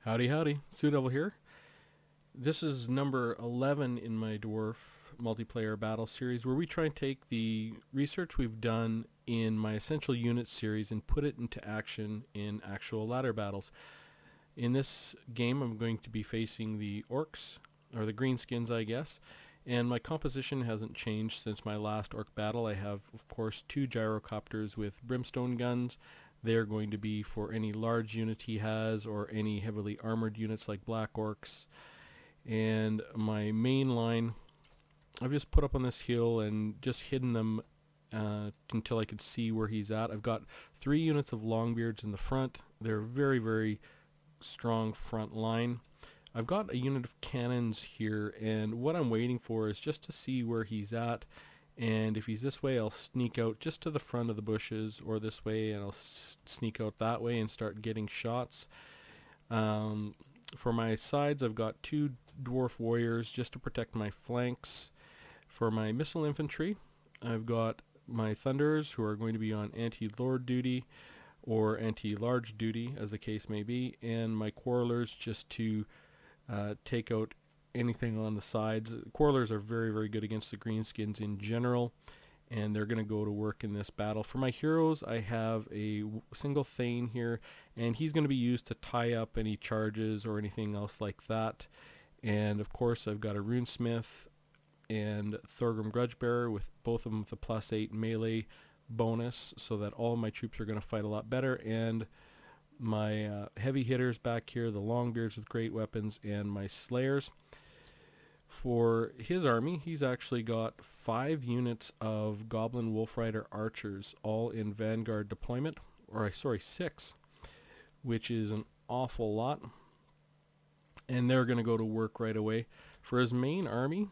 Howdy howdy, Sue Devil here. This is number 11 in my Dwarf multiplayer battle series where we try and take the research we've done in my Essential Units series and put it into action in actual ladder battles. In this game I'm going to be facing the orcs, or the greenskins I guess, and my composition hasn't changed since my last orc battle. I have of course two gyrocopters with brimstone guns. They're going to be for any large unit he has or any heavily armored units like black orcs. And my main line, I've just put up on this hill and just hidden them until I could see where he's at. I've got 3 units of longbeards in the front. They're very, very strong front line. I've got a unit of cannons here, and what I'm waiting for is just to see where he's at. And if he's this way, I'll sneak out just to the front of the bushes, or this way, and I'll sneak out that way and start getting shots. For my sides, I've got 2 dwarf warriors just to protect my flanks. For my missile infantry, I've got my thunderers who are going to be on anti-lord duty or anti-large duty, as the case may be, and my quarrelers just to take out anything on the sides. Quarrelers are very, very good against the greenskins in general, and they're going to go to work in this battle. For my heroes, I have a single Thane here, and he's going to be used to tie up any charges or anything else like that. And of course, I've got a runesmith and Thorgrim Grudgebearer, with both of them with a +8 melee bonus, so that all my troops are going to fight a lot better. And my heavy hitters back here, the longbeards with great weapons, and my slayers. For his army, he's actually got 5 units of Goblin Wolf Rider archers, all in Vanguard deployment, or sorry, 6, which is an awful lot, and they're going to go to work right away. For his main army,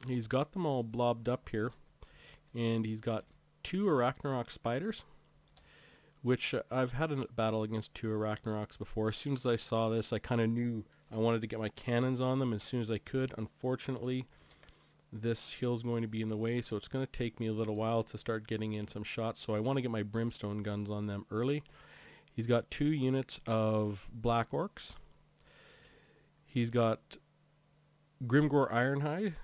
he's got them all blobbed up here, and he's got 2 Arachnarok spiders, which I've had a battle against 2 Arachnaroks before. As soon as I saw this, I kind of knew I wanted to get my cannons on them as soon as I could. Unfortunately, this hill's going to be in the way, so it's going to take me a little while to start getting in some shots, so I want to get my brimstone guns on them early. He's got 2 units of black orcs. He's got Grimgor Ironhide,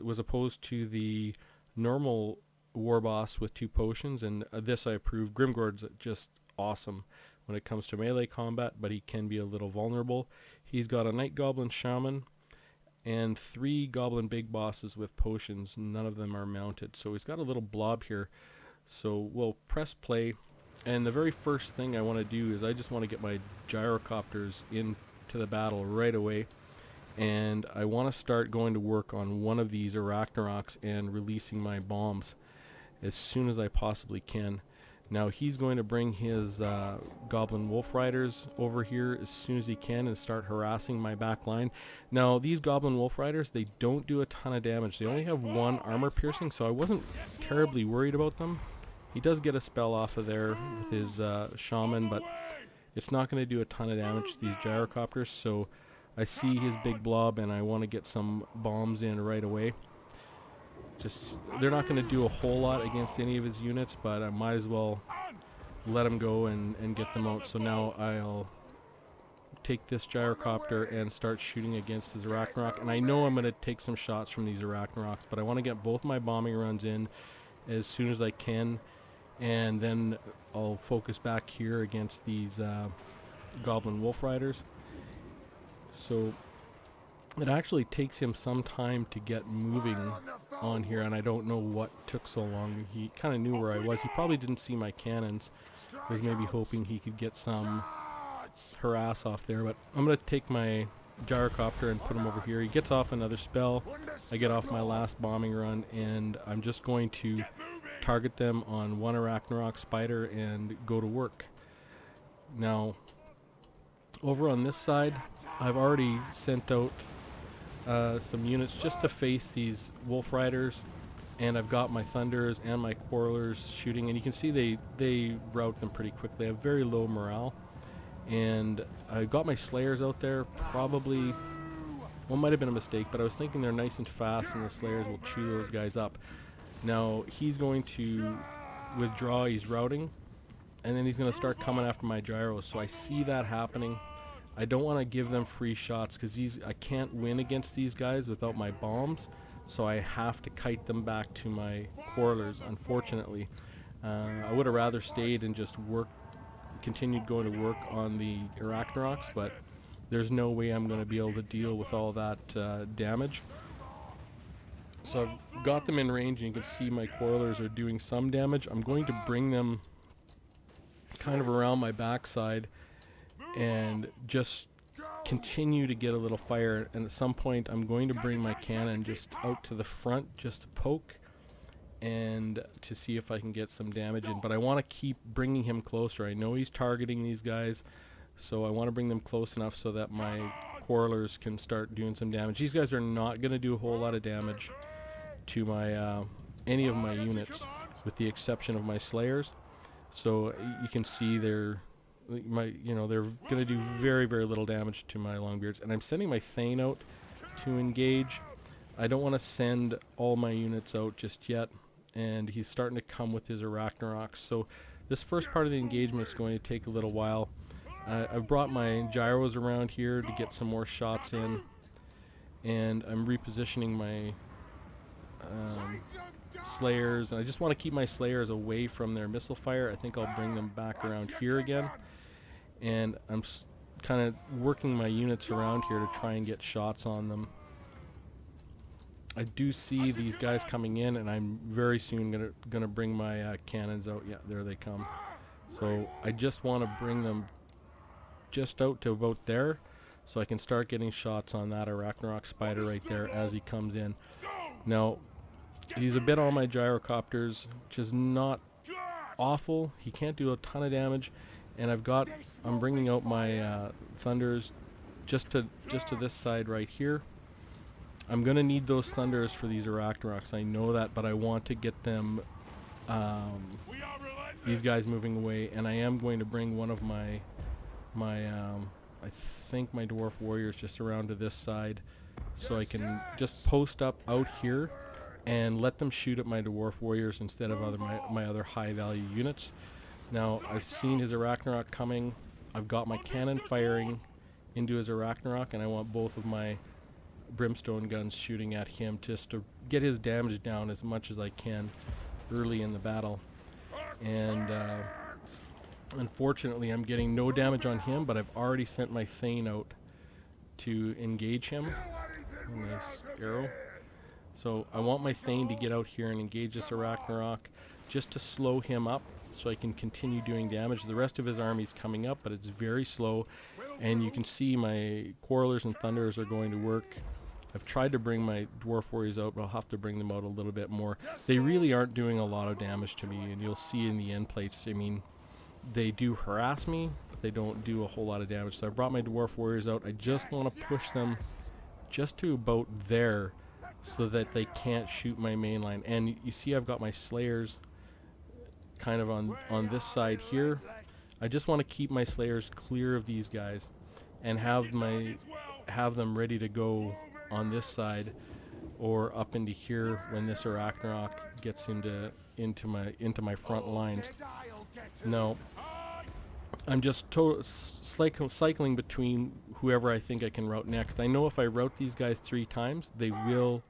was opposed to the normal war boss with 2 potions, and this I approve. Grimgor's just awesome when it comes to melee combat, but he can be a little vulnerable. He's got a Night Goblin Shaman and 3 Goblin Big Bosses with potions. None of them are mounted, so he's got a little blob here. So we'll press play, and the very first thing I want to do is I just want to get my gyrocopters into the battle right away, and I want to start going to work on one of these Arachnaroks and releasing my bombs as soon as I possibly can. Now he's going to bring his Goblin Wolf Riders over here as soon as he can and start harassing my back line. Now these Goblin Wolf Riders, they don't do a ton of damage. They only have 1 armor piercing, so I wasn't terribly worried about them. He does get a spell off of there with his shaman, but it's not going to do a ton of damage to these gyrocopters, so I see his big blob and I want to get some bombs in right away. They're not going to do a whole lot against any of his units, but I might as well let him go and get them out. So now I'll take this gyrocopter and start shooting against his Arachnarok. And I know I'm going to take some shots from these Arachnaroks, but I want to get both my bombing runs in as soon as I can, and then I'll focus back here against these Goblin Wolf Riders. So it actually takes him some time to get moving on here, and I don't know what took so long. He kind of knew where I was. He probably didn't see my cannons. Was maybe hoping he could get some harass off there, but I'm going to take my gyrocopter and put him over here. He gets off another spell. I get off my last bombing run, and I'm just going to target them on 1 Arachnarok spider and go to work. Now, over on this side, I've already sent out some units just to face these Wolf Riders, and I've got my Thunders and my Quarrelers shooting, and you can see they rout them pretty quickly. I have very low morale, and I've got my Slayers out there. Probably, well, might have been a mistake, but I was thinking they're nice and fast and the Slayers will chew those guys up. Now he's going to withdraw, he's routing, and then he's going to start coming after my gyros, so I see that happening. I don't want to give them free shots because I can't win against these guys without my bombs, so I have to kite them back to my quarrelers, unfortunately. I would have rather stayed and just continued going to work on the Arachnaroks, but there's no way I'm going to be able to deal with all that damage. So I've got them in range, and you can see my quarrelers are doing some damage. I'm going to bring them kind of around my backside and just continue to get a little fire, and at some point I'm going to bring my cannon just out to the front just to poke and to see if I can get some damage in, but I want to keep bringing him closer. I know he's targeting these guys, so I want to bring them close enough so that my quarrelers can start doing some damage. These guys are not going to do a whole lot of damage to my any of my units, with the exception of my slayers. So you can see they're going to do very, very little damage to my longbeards, and I'm sending my Thane out to engage. I don't want to send all my units out just yet, and he's starting to come with his Arachnaroks. So this first part of the engagement is going to take a little while. I've brought my gyros around here to get some more shots in, and I'm repositioning my slayers, and I just want to keep my slayers away from their missile fire. I think I'll bring them back around here again, and I'm kind of working my units around here to try and get shots on them. I do see these guys coming in, and I'm very soon gonna bring my cannons out. Yeah, there they come. So I just want to bring them just out to about there, so I can start getting shots on that Arachnarok spider right there as he comes in. Now, he's a bit on my gyrocopters, which is not awful. He can't do a ton of damage, and I'm bringing out my thunders just to this side right here. I'm gonna need those thunders for these Arachnaroks, I know that, but I want to get them these guys moving away, and I am going to bring one of my I think my dwarf warriors just around to this side, so I can just post up out here and let them shoot at my dwarf warriors instead of my other high value units. Now I've seen his Arachnarok coming. I've got my cannon firing into his Arachnarok, and I want both of my brimstone guns shooting at him just to get his damage down as much as I can early in the battle. And unfortunately I'm getting no damage on him, but I've already sent my Thane out to engage him. Nice arrow. So I want my Thane to get out here and engage this Arachnarok just to slow him up so I can continue doing damage. The rest of his army's coming up, but it's very slow, and you can see my Quarrelers and Thunderers are going to work. I've tried to bring my Dwarf Warriors out, but I'll have to bring them out a little bit more. They really aren't doing a lot of damage to me, and you'll see in the end plates, I mean, they do harass me, but they don't do a whole lot of damage. So I brought my Dwarf Warriors out. I just want to push them just to about there so that they can't shoot my main line. And you see I've got my Slayers kind of on this side here. I just want to keep my Slayers clear of these guys and have them ready to go on this side or up into here when this Arachnarok gets into my front lines. No, I'm just cycling between whoever I think I can route next. I know if I route these guys 3 times, they will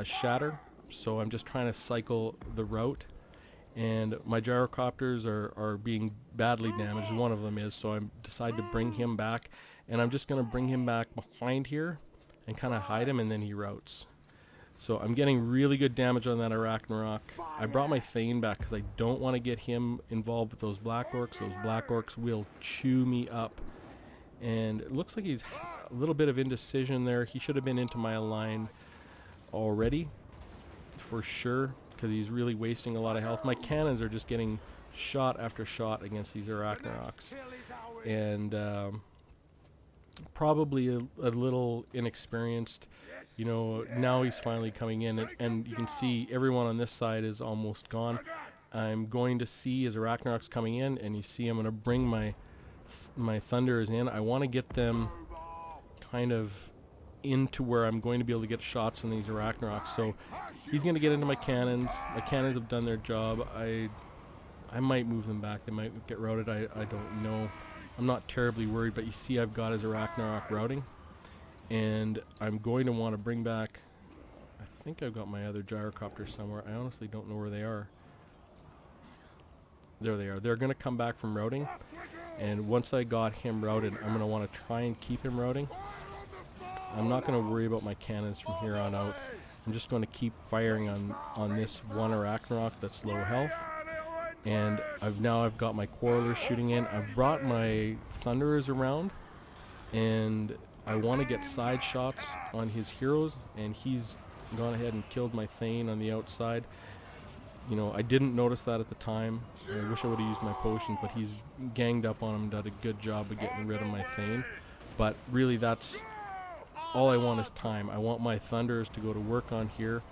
shatter, so I'm just trying to cycle the route. And my gyrocopters are being badly damaged. One of them is, so I decide to bring him back, and I'm just going to bring him back behind here and kind of hide him, and then he routes. So I'm getting really good damage on that Arachnarok. I brought my Thane back because I don't want to get him involved with those Black Orcs. Those Black Orcs will chew me up. And it looks like he's a little bit of indecision there. He should have been into my line already, for sure, because he's really wasting a lot of health. My cannons are just getting shot after shot against these Arachnaroks. And probably a little inexperienced. You know, now he's finally coming in, and you can see everyone on this side is almost gone. I'm going to see his Arachnaroks coming in, and you see I'm going to bring my Thunderers in. I want to get them kind of into where I'm going to be able to get shots on these Arachnaroks. So he's going to get into my cannons. My cannons have done their job. I might move them back. They might get routed. I don't know. I'm not terribly worried, but you see I've got his Arachnarok routing, and I'm going to want to bring back, I think I've got my other gyrocopters somewhere. I honestly don't know where they are. There they are. They're going to come back from routing, and once I got him routed, I'm going to want to try and keep him routing. I'm not going to worry about my cannons from here on out. I'm just going to keep firing on this one Arachnarok that's low health. And I've got my Quarrelers shooting in. I've brought my Thunderers around, and I want to get side shots on his heroes, and he's gone ahead and killed my Thane on the outside. You know, I didn't notice that at the time. I wish I would have used my potions, but he's ganged up on him, done a good job of getting rid of my Thane. But really, that's all I want is time. I want my Thunderers to go to work on here.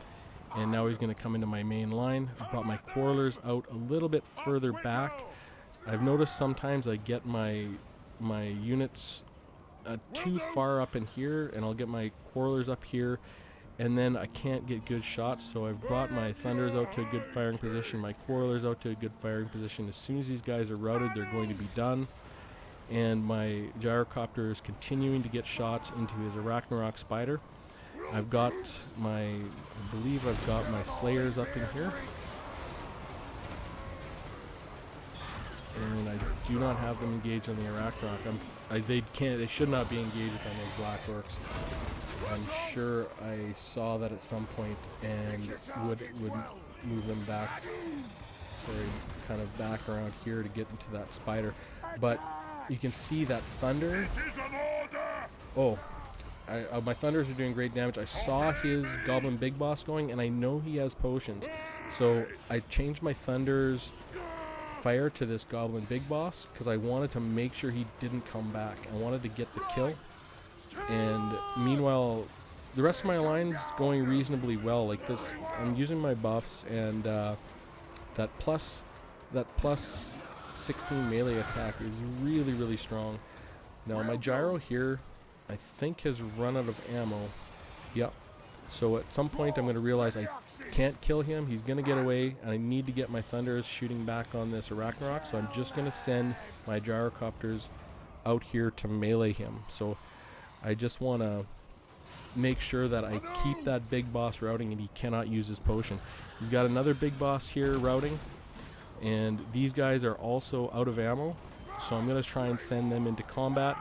And now he's going to come into my main line. I brought my Quarrelers out a little bit further back. I've noticed sometimes I get my units too far up in here, and I'll get my Quarrelers up here, and then I can't get good shots. So I've brought my Thunderers out to a good firing position, my Quarrelers out to a good firing position. As soon as these guys are routed, they're going to be done. And my Gyrocopter is continuing to get shots into his Arachnarok Spider. I've got I believe I've got my Slayers up in here. And I do not have them engaged on the Arachnarok. They should not be engaged on those Black Orcs. I'm sure I saw that at some point and would move them back, kind of back around here to get into that Spider. But you can see that Thunder. Oh. My Thunders are doing great damage. I saw his Goblin Big Boss going, and I know he has potions. So I changed my Thunder's fire to this Goblin Big Boss because I wanted to make sure he didn't come back. I wanted to get the kill. And meanwhile, the rest of my line's going reasonably well. Like this, I'm using my buffs, and that plus 16 melee attack is really, really strong. Now my Gyro here, I think has run out of ammo. Yep. So at some point I'm going to realize I can't kill him. He's going to get away, and I need to get my Thunders shooting back on this Arachnarok. So I'm just going to send my Gyrocopters out here to melee him. So I just want to make sure that I keep that Big Boss routing, and he cannot use his potion. He's got another Big Boss here routing, and these guys are also out of ammo. So I'm going to try and send them into combat.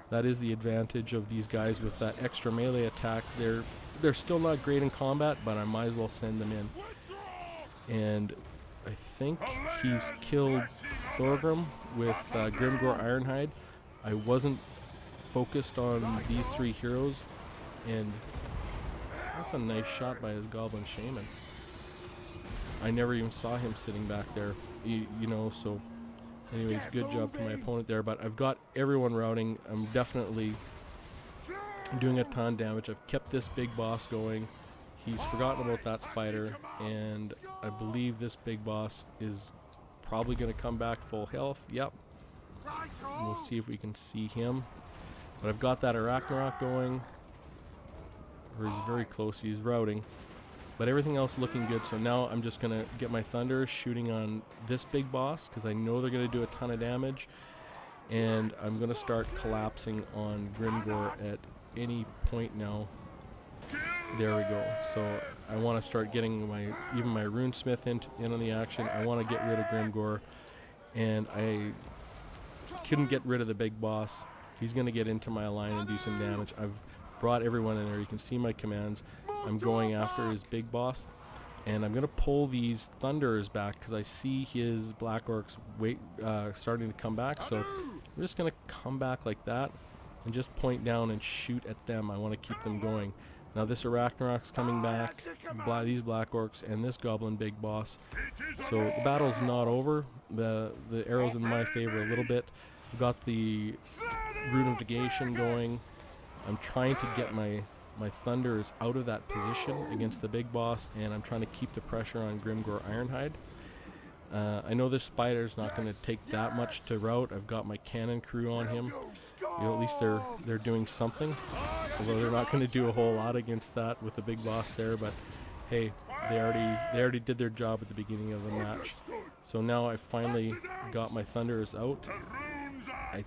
That is the advantage of these guys with that extra melee attack. They're still not great in combat, but I might as well send them in. And I think he's killed Thorgrim with Grimgor Ironhide. I wasn't focused on these three heroes, and that's a nice shot by his Goblin Shaman. I never even saw him sitting back there, you know, so anyways, good job to my opponent there. But I've got everyone routing. I'm definitely doing a ton of damage. I've kept this Big Boss going. He's forgotten about that Spider, and I believe this Big Boss is probably going to come back full health. Yep. And we'll see if we can see him. But I've got that Arachnarok going. Or he's very close. He's routing. But everything else looking good. So now I'm just going to get my Thunder shooting on this Big Boss, because I know they're going to do a ton of damage. And I'm going to start collapsing on Grimgor at any point now. There we go. So I want to start getting even my Runesmith in on the action. I want to get rid of Grimgor. And I couldn't get rid of the Big Boss. He's going to get into my line and do some damage. I've brought everyone in there. You can see my commands. I'm going after his Big Boss, and I'm going to pull these Thunderers back because I see his Black Orcs starting to come back. So I'm just going to come back like that and just point down and shoot at them. I want to keep them going. Now this Arachnarok's coming back, these Black Orcs, and this Goblin Big Boss. So the battle's not over. The arrow's in my favor a little bit. I've got the Rune of Negation going. I'm trying to get my Thunders out of that position against the Big Boss, and I'm trying to keep the pressure on Grimgor Ironhide. I know this Spider's not going to take that much to rout. I've got my cannon crew on him. You know, at least they're doing something. Although they're not going to do a whole lot against that with the Big Boss there, but hey, they already did their job at the beginning of the match. So now I finally got my Thunderers out. I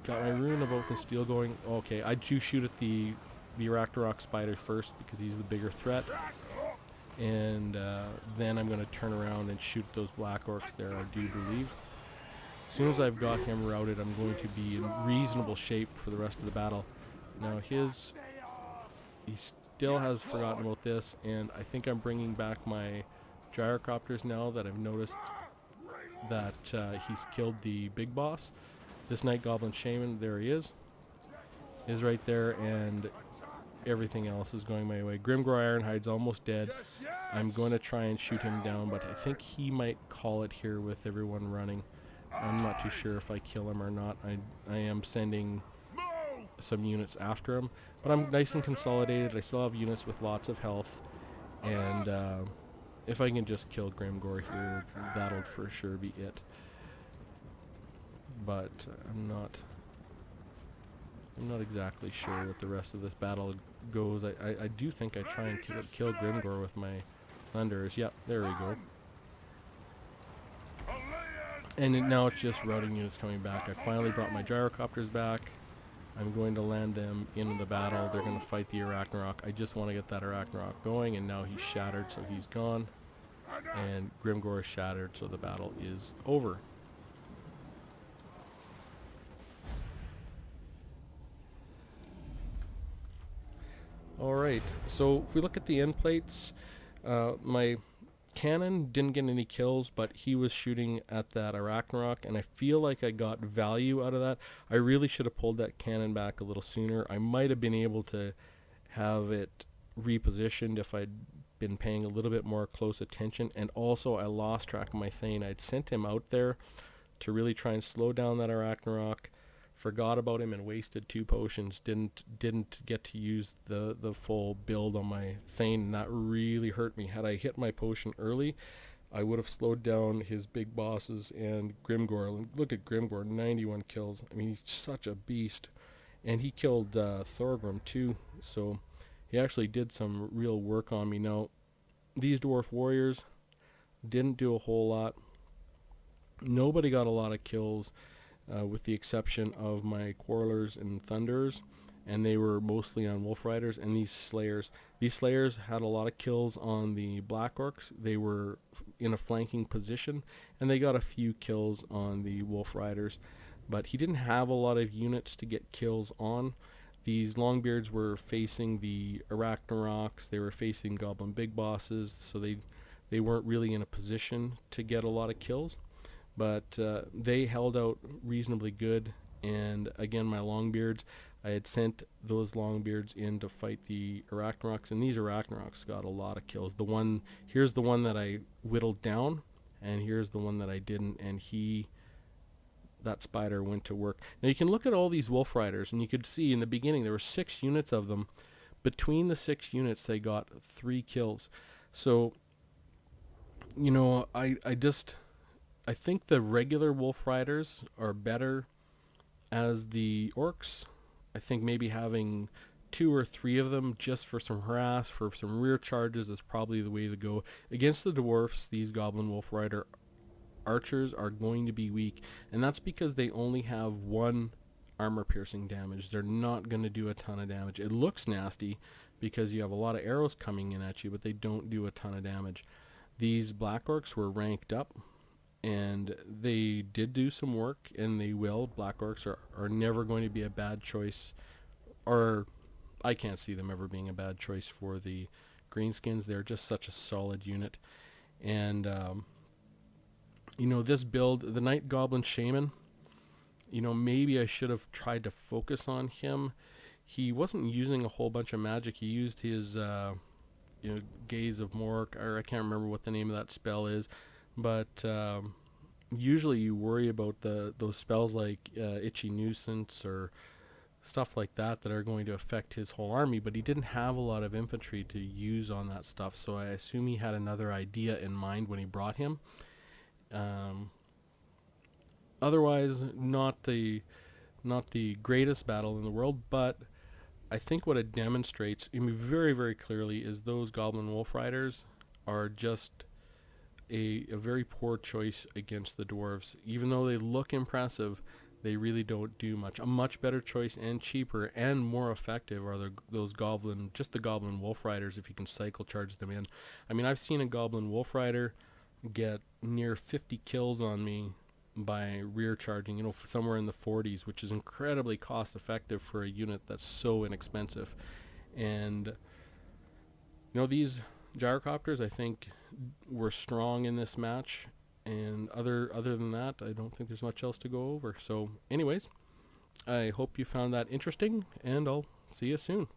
got my rune of Oath and Steel going. Okay, I do shoot at the Arachnarok spider first because he's the bigger threat. And then I'm going to turn around and shoot those black orcs there, I do believe. As soon as I've got him routed, I'm going to be in reasonable shape for the rest of the battle. Now he still has forgotten about this, and I think I'm bringing back my gyrocopters now that I've noticed that he's killed the big boss. This Night Goblin Shaman, there he is right there, and everything else is going my way. Grimgor Ironhide's almost dead. I'm going to try and shoot him down, but I think he might call it here with everyone running. I'm not too sure if I kill him or not. I am sending some units after him, but I'm nice and consolidated. I still have units with lots of health, and if I can just kill Grimgor here, that'll for sure be it. But I'm not exactly sure what the rest of this battle goes. I do think I try and kill Grimgor with my thunders. Yep, there we go. And now it's just routing units coming back. I finally brought my gyrocopters back. I'm going to land them into the battle. They're going to fight the Arachnarok. I just want to get that Arachnarok going, and now he's shattered, so he's gone. And Grimgor is shattered, so the battle is over. Alright, so if we look at the end plates, my cannon didn't get any kills, but he was shooting at that Arachnarok, and I feel like I got value out of that. I really should have pulled that cannon back a little sooner. I might have been able to have it repositioned if I'd been paying a little bit more close attention, and also I lost track of my Thane. I'd sent him out there to really try and slow down that Arachnarok, forgot about him and wasted 2 potions, didn't get to use the full build on my Thane, and that really hurt me. Had I hit my potion early, I would have slowed down his big bosses and Grimgor. Look at Grimgor, 91 kills. I mean, he's such a beast. And he killed Thorgrim too, so he actually did some real work on me. Now, these Dwarf Warriors didn't do a whole lot. Nobody got a lot of kills, with the exception of my Quarrelers and Thunderers, and they were mostly on Wolf Riders and these Slayers. These Slayers had a lot of kills on the Black Orcs. They were in a flanking position, and they got a few kills on the Wolf Riders, but he didn't have a lot of units to get kills on. These Longbeards were facing the Arachnaroks, they were facing Goblin Big Bosses, so they weren't really in a position to get a lot of kills. But they held out reasonably good, and again, my Longbeards, I had sent those Longbeards in to fight the Arachnaroks, and these Arachnaroks got a lot of kills. Here's the one that I whittled down, and here's the one that I didn't, and that spider went to work. Now you can look at all these Wolf Riders, and you could see in the beginning there were 6 units of them. Between the 6 units, they got 3 kills. So, you know, I think the regular Wolf Riders are better as the Orcs. I think maybe having 2 or 3 of them just for some harass, for some rear charges is probably the way to go. Against the Dwarfs, these Goblin Wolf Rider archers are going to be weak, and that's because they only have 1 armor piercing damage. They're not going to do a ton of damage. It looks nasty because you have a lot of arrows coming in at you, but they don't do a ton of damage. These Black Orcs were ranked up, and they did do some work, and they will. Black Orcs are never going to be a bad choice, or I can't see them ever being a bad choice for the Greenskins. They're just such a solid unit. And you know, this build, the Night Goblin Shaman, you know, maybe I should have tried to focus on him. He wasn't using a whole bunch of magic. He used his you know, Gaze of Mork, or I can't remember what the name of that spell is. But usually you worry about those spells like Itchy Nuisance or stuff like that are going to affect his whole army, but he didn't have a lot of infantry to use on that stuff, so I assume he had another idea in mind when he brought him. Otherwise, not the greatest battle in the world, but I think what it demonstrates, I mean, very, very clearly, is those Goblin Wolf Riders are just a very poor choice against the Dwarves. Even though they look impressive, They really don't do much. A much better choice and cheaper and more effective are those the goblin wolf riders if you can cycle charge them in. I mean, I've seen a goblin wolf rider get near 50 kills on me by rear charging, somewhere in the 40s, which is incredibly cost effective for a unit that's so inexpensive. And these gyrocopters, I think, were strong in this match. And other than that, I don't think there's much else to go over. So anyways, I hope you found that interesting, and I'll see you soon.